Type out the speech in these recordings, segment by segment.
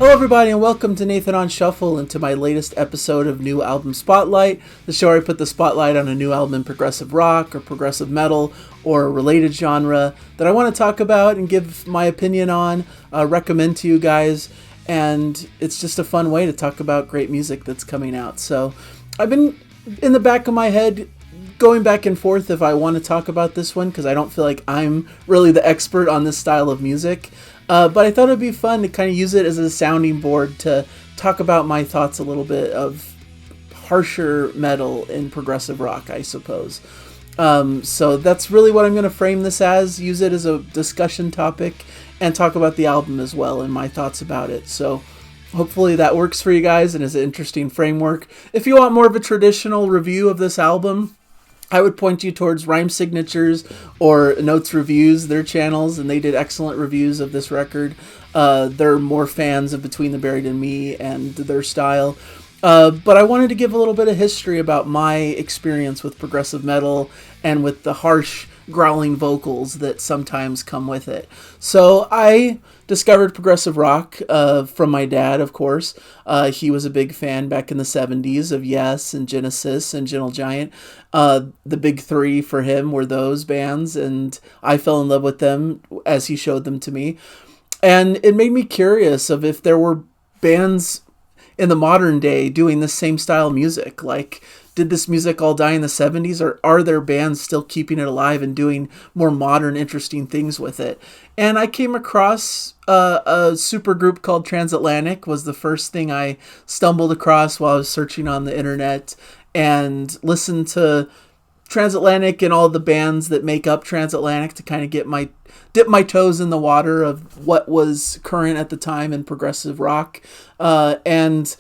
Hello, everybody, and welcome to Nathan on Shuffle and to my latest episode of New Album Spotlight, the show where I put the spotlight on a new album in progressive rock or progressive metal or a related genre that I want to talk about and give my opinion on, recommend to you guys, and it's just a fun way to talk about great music that's coming out. So I've been in the back of my head going back and forth if I want to talk about this one because I don't feel like I'm really the expert on this style of music. But I thought it'd be fun to kind of use it as a sounding board to talk about my thoughts a little bit of harsher metal and progressive rock, I suppose. So that's really what I'm going to frame this as, use it as a discussion topic, and talk about the album as well and my thoughts about it. So hopefully that works for you guys and is an interesting framework. If you want more of a traditional review of this album, I would point you towards Rhyme Signatures or Notes Reviews, their channels, and they did excellent reviews of this record. They're more fans of Between the Buried and Me and their style. But I wanted to give a little bit of history about my experience with progressive metal and with the harsh, growling vocals that sometimes come with it. So I discovered progressive rock from my dad, of course. He was a big fan back in the 70s of Yes and Genesis and Gentle Giant. The big three for him were those bands, and I fell in love with them as he showed them to me. And it made me curious of if there were bands in the modern day doing the same style of music. Like, did this music all die in the 70s, or are there bands still keeping it alive and doing more modern, interesting things with it? And I came across a super group called Transatlantic was the first thing I stumbled across while I was searching on the internet, and listened to Transatlantic and all the bands that make up Transatlantic to kind of dip my toes in the water of what was current at the time in progressive rock. And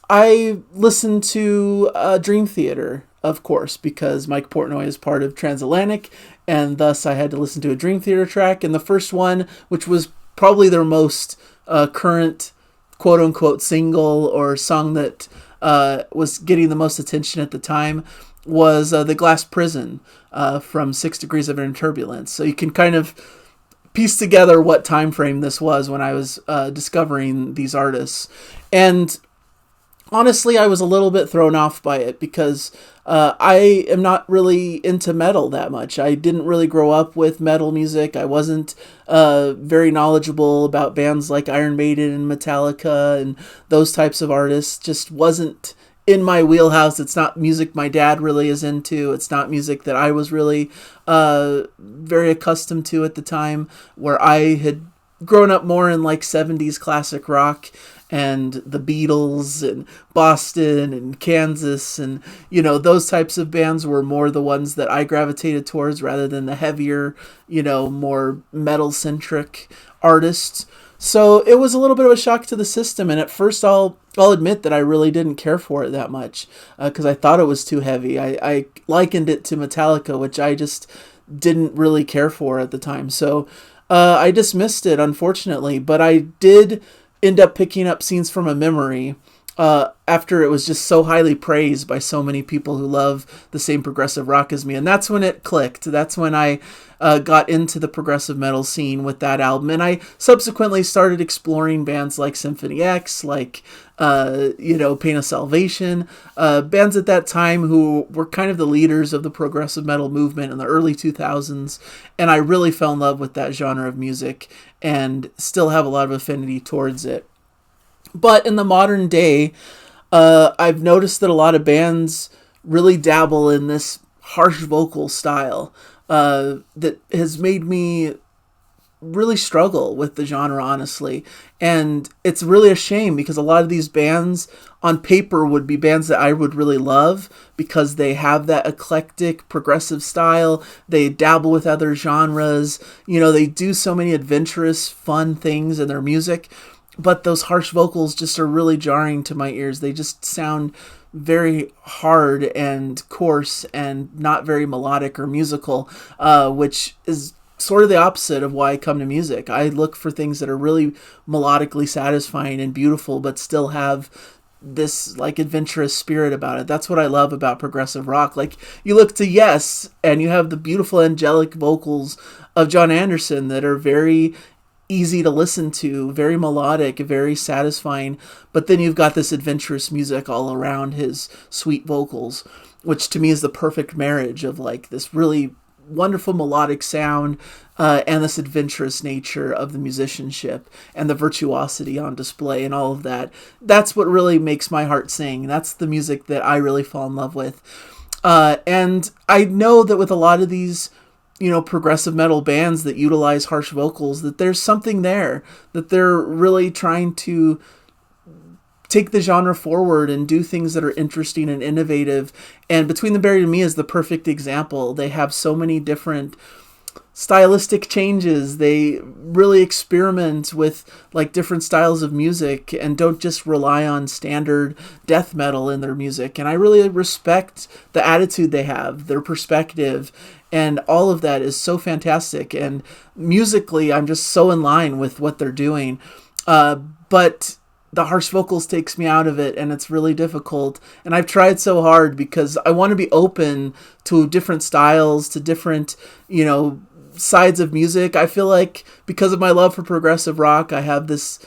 I listened to Dream Theater, of course, because Mike Portnoy is part of Transatlantic, and thus I had to listen to a Dream Theater track. And the first one, which was probably their most current quote-unquote single or song that was getting the most attention at the time, was The Glass Prison from 6 Degrees of Inner Turbulence. So you can kind of piece together what time frame this was when I was discovering these artists. And honestly, I was a little bit thrown off by it because I am not really into metal that much. I didn't really grow up with metal music. I wasn't very knowledgeable about bands like Iron Maiden and Metallica and those types of artists. Just wasn't in my wheelhouse. It's not music my dad really is into. It's not music that I was really very accustomed to at the time, where I had grown up more in like 70s classic rock and the Beatles and Boston and Kansas, and those types of bands were more the ones that I gravitated towards rather than the heavier, more metal centric artists. So it was a little bit of a shock to the system, and at first I'll admit that I really didn't care for it that much because I thought it was too heavy. I likened it to Metallica, which I just didn't really care for at the time. So I dismissed it, unfortunately, but I did end up picking up Scenes from a Memory after it was just so highly praised by so many people who love the same progressive rock as me. And that's when it clicked. That's when I got into the progressive metal scene with that album. And I subsequently started exploring bands like Symphony X, like, Pain of Salvation, bands at that time who were kind of the leaders of the progressive metal movement in the early 2000s. And I really fell in love with that genre of music and still have a lot of affinity towards it. But in the modern day, I've noticed that a lot of bands really dabble in this harsh vocal style that has made me really struggle with the genre, honestly. And it's really a shame because a lot of these bands on paper would be bands that I would really love because they have that eclectic progressive style. They dabble with other genres. They do so many adventurous, fun things in their music. But those harsh vocals just are really jarring to my ears. They just sound very hard and coarse and not very melodic or musical, which is sort of the opposite of why I come to music. I look for things that are really melodically satisfying and beautiful, but still have this like adventurous spirit about it. That's what I love about progressive rock. Like, you look to Yes, and you have the beautiful angelic vocals of John Anderson that are very easy to listen to, very melodic, very satisfying. But then you've got this adventurous music all around his sweet vocals, which to me is the perfect marriage of like this really wonderful melodic sound and this adventurous nature of the musicianship and the virtuosity on display and all of that. That's what really makes my heart sing. That's the music that I really fall in love with. And I know that with a lot of these, progressive metal bands that utilize harsh vocals, that there's something there, that they're really trying to take the genre forward and do things that are interesting and innovative. And Between the Buried and Me is the perfect example. They have so many different stylistic changes. They really experiment with like different styles of music and don't just rely on standard death metal in their music. And I really respect the attitude they have, their perspective, and all of that is so fantastic. And musically, I'm just so in line with what they're doing. But the harsh vocals takes me out of it, and it's really difficult. And I've tried so hard because I want to be open to different styles, to different, sides of music. I feel like because of my love for progressive rock, I have this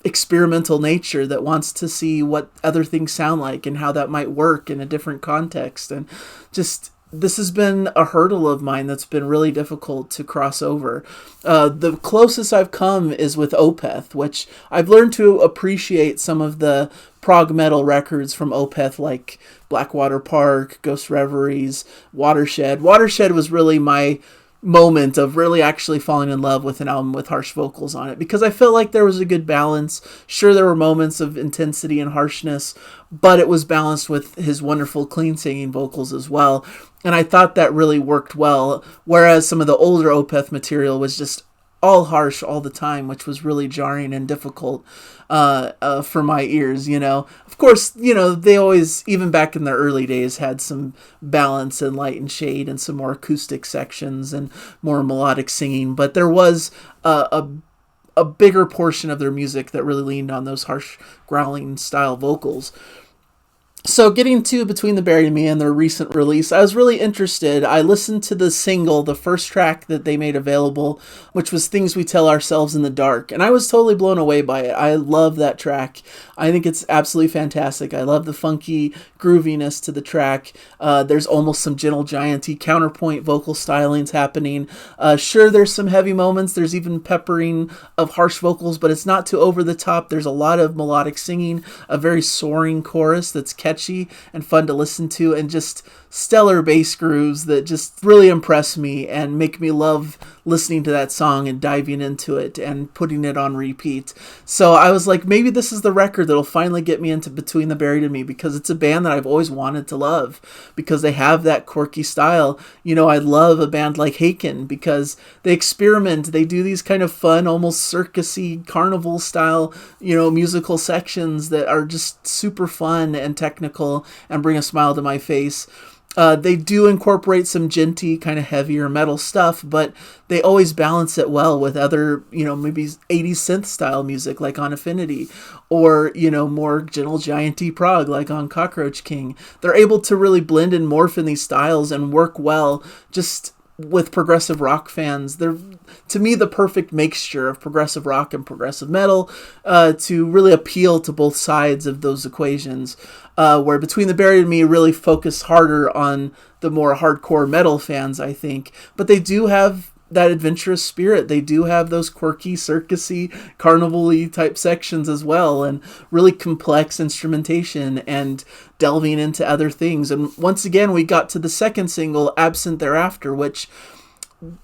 experimental nature that wants to see what other things sound like and how that might work in a different context. And just, this has been a hurdle of mine that's been really difficult to cross over. The closest I've come is with Opeth, which I've learned to appreciate some of the prog metal records from Opeth, like Blackwater Park, Ghost Reveries, Watershed. Watershed was really my moment of really actually falling in love with an album with harsh vocals on it, because I felt like there was a good balance. Sure, there were moments of intensity and harshness, but it was balanced with his wonderful clean singing vocals as well. And I thought that really worked well, whereas some of the older Opeth material was just all harsh all the time, which was really jarring and difficult for my ears, Of course, they always, even back in their early days, had some balance and light and shade and some more acoustic sections and more melodic singing, but there was a bigger portion of their music that really leaned on those harsh growling style vocals. So getting to Between the Buried and Me and their recent release, I was really interested. I listened to the single, the first track that they made available, which was Things We Tell Ourselves in the Dark. And I was totally blown away by it. I love that track. I think it's absolutely fantastic. I love the funky grooviness to the track. There's almost some Gentle Giant-y counterpoint vocal stylings happening. Sure, there's some heavy moments. There's even peppering of harsh vocals, but it's not too over the top. There's a lot of melodic singing, a very soaring chorus that's catchy and fun to listen to, and just stellar bass grooves that just really impress me and make me love listening to that song and diving into it and putting it on repeat. So I was like, maybe this is the record that'll finally get me into Between the Buried and Me, because it's a band that I've always wanted to love, because they have that quirky style. I love a band like Haken because they experiment. They do these kind of fun, almost circusy, carnival style, musical sections that are just super fun and technical and bring a smile to my face. They do incorporate some djenty, kind of heavier metal stuff, but they always balance it well with other, maybe 80s synth style music like on Affinity, or, more Gentle Giant-y prog like on Cockroach King. They're able to really blend and morph in these styles and work well just with progressive rock fans. They're, to me, the perfect mixture of progressive rock and progressive metal to really appeal to both sides of those equations. Where Between the Buried and Me really focus harder on the more hardcore metal fans, I think. But they do have that adventurous spirit. They do have those quirky, circusy, carnival-y type sections as well, and really complex instrumentation and delving into other things. And once again, we got to the second single, Absent Thereafter, which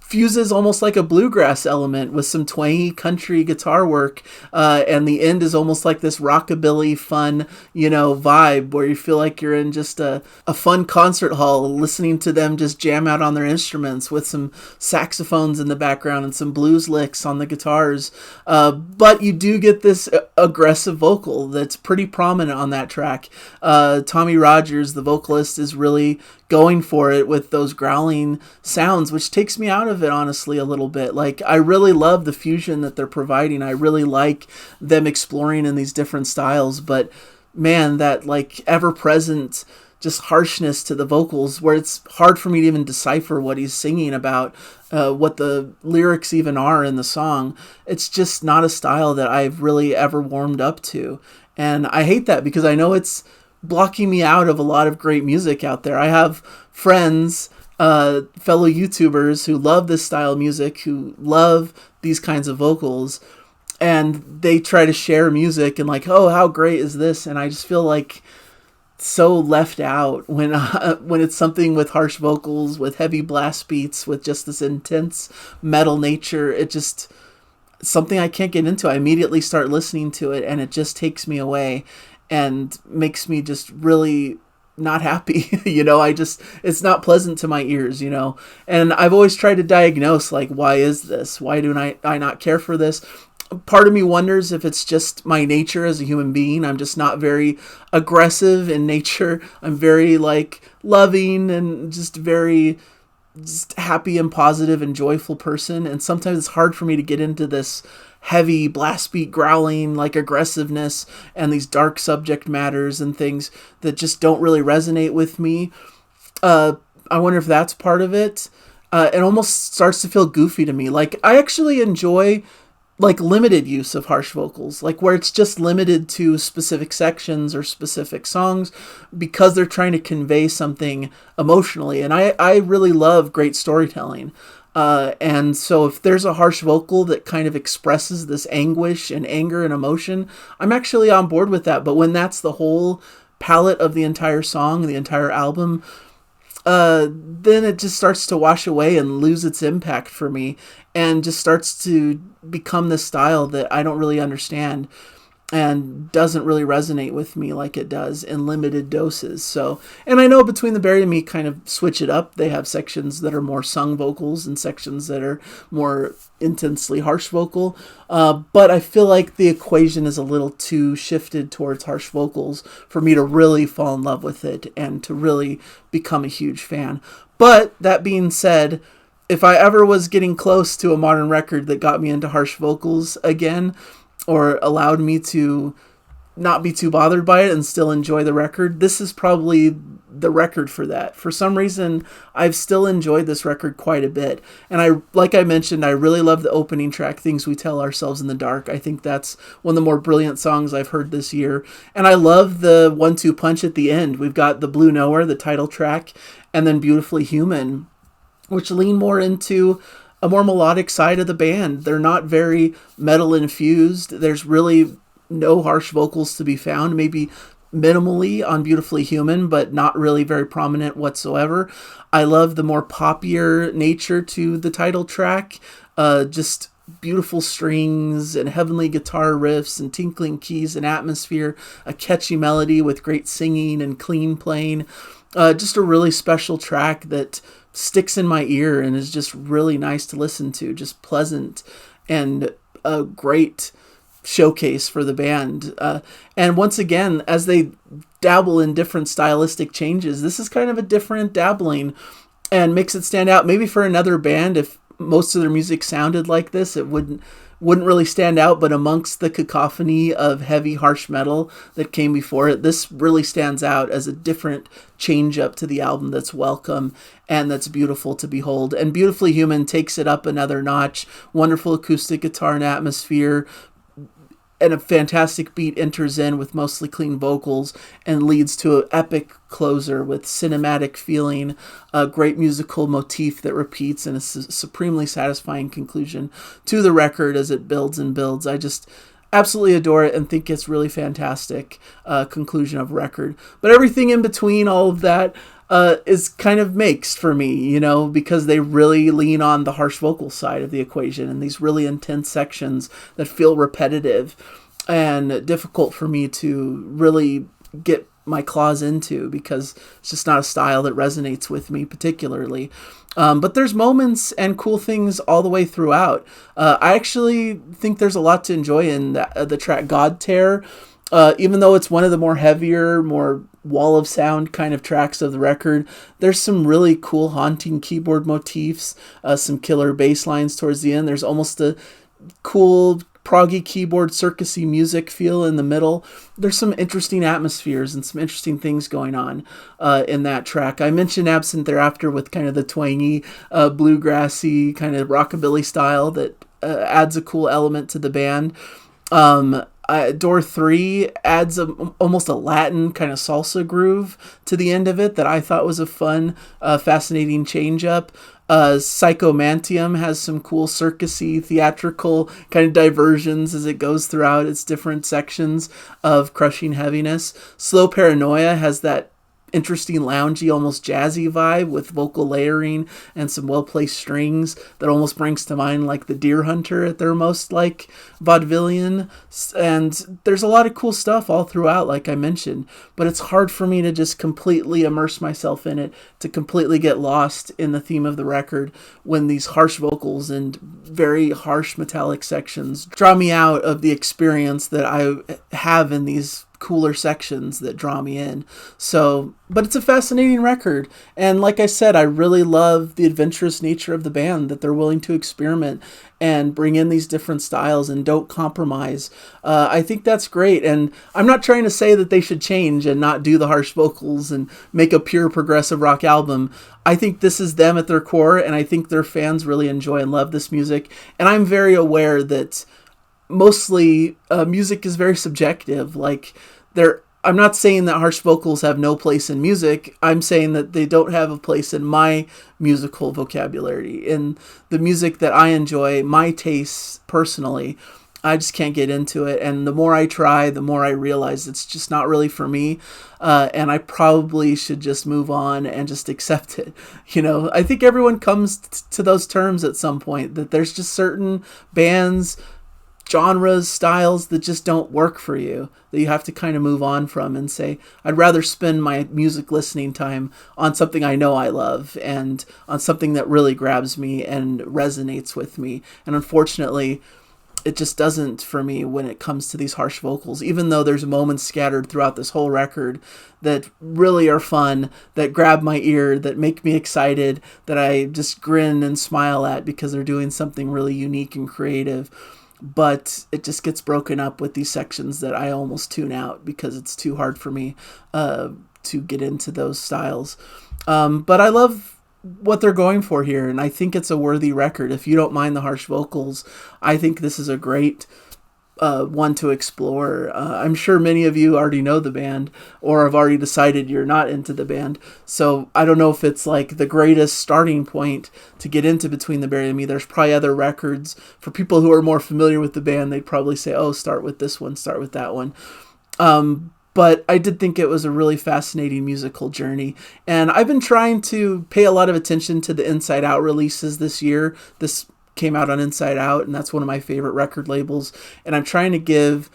fuses almost like a bluegrass element with some twangy country guitar work, and the end is almost like this rockabilly fun, vibe where you feel like you're in just a fun concert hall listening to them just jam out on their instruments with some saxophones in the background and some blues licks on the guitars. But you do get this aggressive vocal that's pretty prominent on that track. Tommy Rogers, the vocalist, is really going for it with those growling sounds, which takes me out of it, honestly, a little bit. Like, I really love the fusion that they're providing. I really like them exploring in these different styles, but man, that like ever-present just harshness to the vocals where it's hard for me to even decipher what he's singing about, what the lyrics even are in the song. It's just not a style that I've really ever warmed up to. And I hate that because I know it's blocking me out of a lot of great music out there. I have friends, fellow YouTubers who love this style of music, who love these kinds of vocals, and they try to share music and like, oh, how great is this? And I just feel like so left out when it's something with harsh vocals, with heavy blast beats, with just this intense metal nature. It just something I can't get into. I immediately start listening to it and it just takes me away and makes me just really not happy. It's not pleasant to my ears, and I've always tried to diagnose, like, why is this? Why do I not care for this? Part of me wonders if it's just my nature as a human being. I'm just not very aggressive in nature. I'm very like loving and just very just happy and positive and joyful person. And sometimes it's hard for me to get into this heavy blast beat growling, like aggressiveness and these dark subject matters and things that just don't really resonate with me. I wonder if that's part of it. It almost starts to feel goofy to me. Like, I actually enjoy like limited use of harsh vocals, like where it's just limited to specific sections or specific songs because they're trying to convey something emotionally. And I really love great storytelling. And so if there's a harsh vocal that kind of expresses this anguish and anger and emotion, I'm actually on board with that. But when that's the whole palette of the entire song, the entire album, then it just starts to wash away and lose its impact for me and just starts to become this style that I don't really understand and doesn't really resonate with me like it does in limited doses. So, and I know Between the Buried and Me kind of switch it up. They have sections that are more sung vocals and sections that are more intensely harsh vocal. But I feel like the equation is a little too shifted towards harsh vocals for me to really fall in love with it and to really become a huge fan. But that being said, if I ever was getting close to a modern record that got me into harsh vocals again, or allowed me to not be too bothered by it and still enjoy the record, this is probably the record for that. For some reason, I've still enjoyed this record quite a bit. And like I mentioned, I really love the opening track, Things We Tell Ourselves in the Dark. I think that's one of the more brilliant songs I've heard this year. And I love the 1-2 punch at the end. We've got The Blue Nowhere, the title track, and then Beautifully Human, which lean more into a more melodic side of the band. They're not very metal infused. There's really no harsh vocals to be found, maybe minimally on Beautifully Human, but not really very prominent whatsoever. I love the more poppier nature to the title track, just beautiful strings and heavenly guitar riffs and tinkling keys and atmosphere, a catchy melody with great singing and clean playing. Just a really special track that sticks in my ear and is just really nice to listen to, just pleasant and a great showcase for the band. And once again, as they dabble in different stylistic changes, this is kind of a different dabbling and makes it stand out. Maybe for another band, if most of their music sounded like this, it wouldn't really stand out, but amongst the cacophony of heavy, harsh metal that came before it, this really stands out as a different change up to the album that's welcome and that's beautiful to behold. And Beautifully Human takes it up another notch. Wonderful acoustic guitar and atmosphere, and a fantastic beat enters in with mostly clean vocals and leads to an epic closer with cinematic feeling, a great musical motif that repeats, and a supremely satisfying conclusion to the record as it builds and builds. I just absolutely adore it and think it's really fantastic conclusion of record. But everything in between all of that is kind of mixed for me, because they really lean on the harsh vocal side of the equation and these really intense sections that feel repetitive and difficult for me to really get my claws into because it's just not a style that resonates with me particularly. But there's moments and cool things all the way throughout. I actually think there's a lot to enjoy in the track God Tear. Even though it's one of the more heavier, more wall of sound kind of tracks of the record, there's some really cool haunting keyboard motifs, some killer bass lines towards the end. There's almost a cool proggy keyboard circusy music feel in the middle. There's some interesting atmospheres and some interesting things going on in that track. I mentioned Absent Thereafter with kind of the twangy, bluegrassy kind of rockabilly style that adds a cool element to the band. Door 3 adds almost a Latin kind of salsa groove to the end of it that I thought was a fun, fascinating change up. Psychomantium has some cool circusy, theatrical kind of diversions as it goes throughout its different sections of Crushing Heaviness. Slow Paranoia has that interesting, loungy, almost jazzy vibe with vocal layering and some well-placed strings that almost brings to mind like the Deer Hunter at their most like vaudevillian. And there's a lot of cool stuff all throughout, like I mentioned, but it's hard for me to just completely immerse myself in it, to completely get lost in the theme of the record when these harsh vocals and very harsh metallic sections draw me out of the experience that I have in these cooler sections that draw me in. So, but it's a fascinating record, and like I said, I really love the adventurous nature of the band, that they're willing to experiment and bring in these different styles and don't compromise. I think that's great, and I'm not trying to say that they should change and not do the harsh vocals and make a pure progressive rock album. I think this is them at their core, and I think their fans really enjoy and love this music, and I'm very aware that mostly music is very subjective. Like, I'm not saying that harsh vocals have no place in music. I'm saying that they don't have a place in my musical vocabulary. In the music that I enjoy, my tastes personally, I just can't get into it. And the more I try, the more I realize it's just not really for me. And I probably should just move on and just accept it. You know, I think everyone comes to those terms at some point, that there's just certain bands, genres, styles that just don't work for you, that you have to kind of move on from and say, I'd rather spend my music listening time on something I know I love and on something that really grabs me and resonates with me. And unfortunately, it just doesn't for me when it comes to these harsh vocals, even though there's moments scattered throughout this whole record that really are fun, that grab my ear, that make me excited, that I just grin and smile at because they're doing something really unique and creative. But it just gets broken up with these sections that I almost tune out because it's too hard for me to get into those styles. But I love what they're going for here, and I think it's a worthy record. If you don't mind the harsh vocals, I think this is a great one to explore. I'm sure many of you already know the band or have already decided you're not into the band. So I don't know if it's like the greatest starting point to get into Between the Buried and Me. There's probably other records for people who are more familiar with the band. They'd probably say, oh, start with this one, start with that one. But I did think it was a really fascinating musical journey. And I've been trying to pay a lot of attention to the Inside Out releases this year. This came out on Inside Out, and that's one of my favorite record labels. And I'm trying to give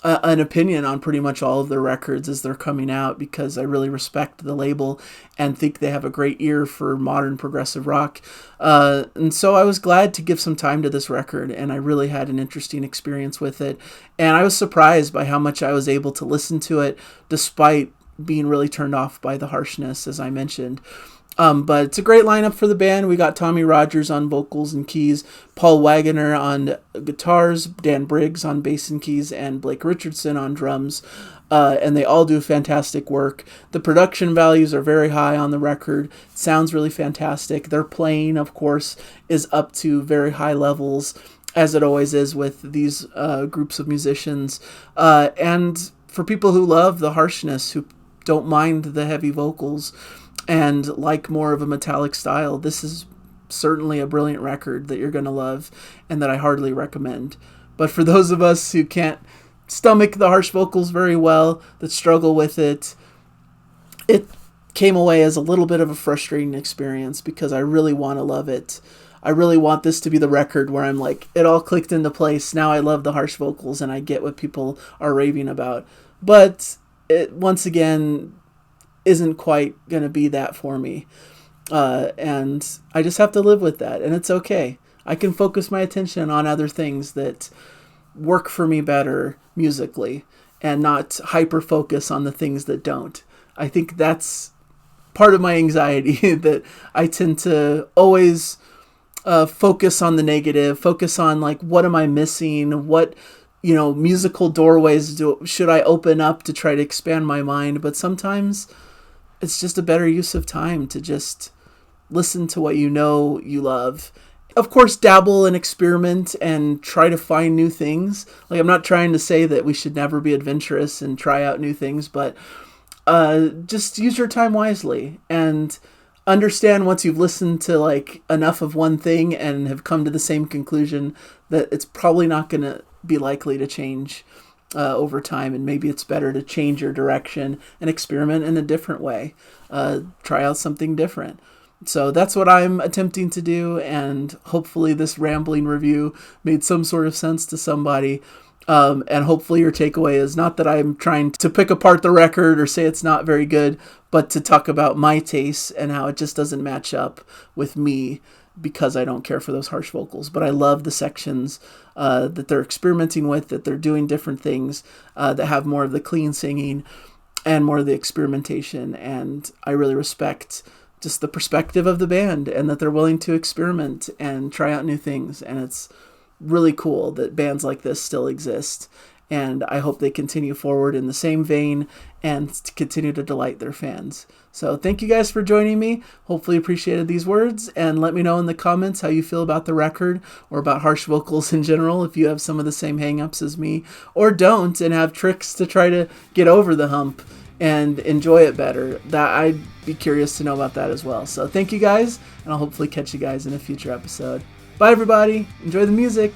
an opinion on pretty much all of their records as they're coming out, because I really respect the label and think they have a great ear for modern progressive rock. And so I was glad to give some time to this record, and I really had an interesting experience with it. And I was surprised by how much I was able to listen to it, despite being really turned off by the harshness, as I mentioned. But it's a great lineup for the band. We got Tommy Rogers on vocals and keys, Paul Wagoner on guitars, Dan Briggs on bass and keys, and Blake Richardson on drums. And they all do fantastic work. The production values are very high on the record. It sounds really fantastic. Their playing, of course, is up to very high levels, as it always is with these groups of musicians. And for people who love the harshness, who don't mind the heavy vocals, and like more of a metallic style, this is certainly a brilliant record that you're going to love and that I heartily recommend. But for those of us who can't stomach the harsh vocals very well, that struggle with it, it came away as a little bit of a frustrating experience, because I really want to love it. I really want this to be the record where I'm like, it all clicked into place. Now I love the harsh vocals and I get what people are raving about. But it, once again, isn't quite going to be that for me. And I just have to live with that. And it's okay. I can focus my attention on other things that work for me better musically and not hyper focus on the things that don't. I think that's part of my anxiety, that I tend to always focus on the negative, focus on like, what am I missing? What, musical doorways should I open up to try to expand my mind? But sometimes it's just a better use of time to just listen to what you love. Of course, dabble and experiment and try to find new things. Like, I'm not trying to say that we should never be adventurous and try out new things, but just use your time wisely and understand once you've listened to like enough of one thing and have come to the same conclusion that it's probably not going to be likely to change over time, and maybe it's better to change your direction and experiment in a different way. Try out something different. So that's what I'm attempting to do, and hopefully this rambling review made some sort of sense to somebody. And hopefully your takeaway is not that I'm trying to pick apart the record or say it's not very good, but to talk about my tastes and how it just doesn't match up with me because I don't care for those harsh vocals. But I love the sections that they're experimenting with, that they're doing different things, that have more of the clean singing and more of the experimentation. And I really respect just the perspective of the band and that they're willing to experiment and try out new things. And it's really cool that bands like this still exist. And I hope they continue forward in the same vein and continue to delight their fans. So thank you guys for joining me. Hopefully appreciated these words, and let me know in the comments how you feel about the record or about harsh vocals in general, if you have some of the same hangups as me or don't and have tricks to try to get over the hump and enjoy it better. That I'd be curious to know about that as well. So thank you guys, and I'll hopefully catch you guys in a future episode. Bye everybody. Enjoy the music.